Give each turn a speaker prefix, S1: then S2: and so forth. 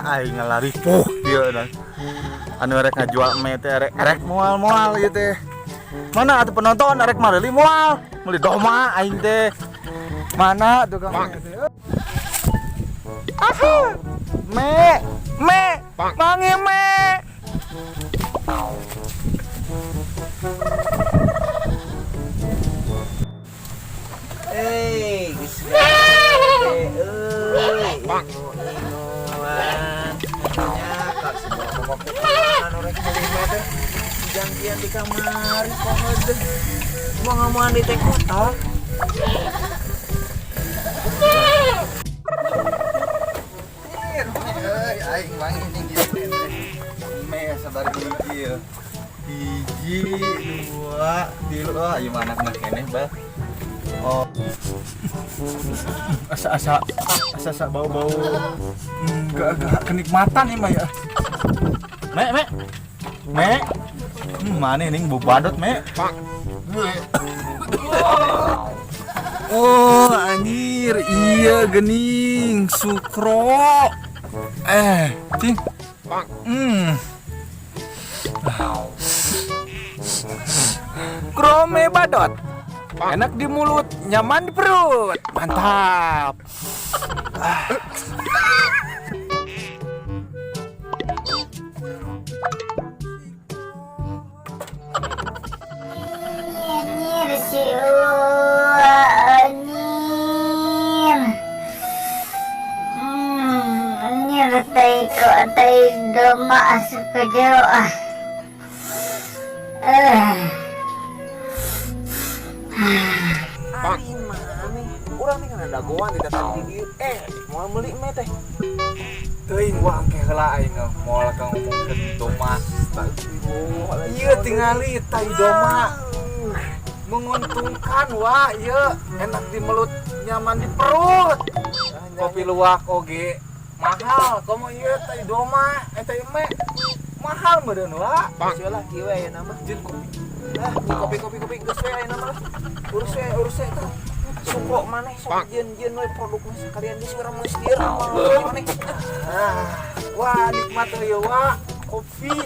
S1: Aing ngalari dia dan anu rek ngajual mie teh rek moal ieu teh. Mana atuh penonton rek meuli moal, meuli doma aing teh. Mana tukang mie teh? Me, mangi me. Janjian di kamar, kok gua nggak mau di teh kotor. Aing wangi tinggi. Me sabar hiji. Hiji, dua, tilu. Ayo mana mah keneh, Bal. Oh. Asa bau-bau agak kenikmatan nih mah ya. Me. Mana nih bau badut, Me? Oh, anjir, iya gening, sukro. Cing. Krome badot. Enak di mulut, nyaman di perut. Mantap.
S2: Anjir si anjir tai doma asup ke jero
S3: Aing mami, urang teh kana dagoan di datang di dieu. Moal meuli meh teh.
S1: Teuing wah ke heula aing moal ka ngomongkeun doma. Ieu tingali tai doma. Menguntungkan wah ieu enak di mulut, nyaman di perut. Kopi luwak oge mahal, komo ieu tai doma, tai me mahal meureun wa.
S3: Sia laki we aya nama.
S1: Jin kopi.
S3: Kopi geus we aya nama. Urus we tah. Suko maneh sok jeun we produkna sakalian geus urang geus dieu maneh.
S1: Wah nikmat ieu wa kopi.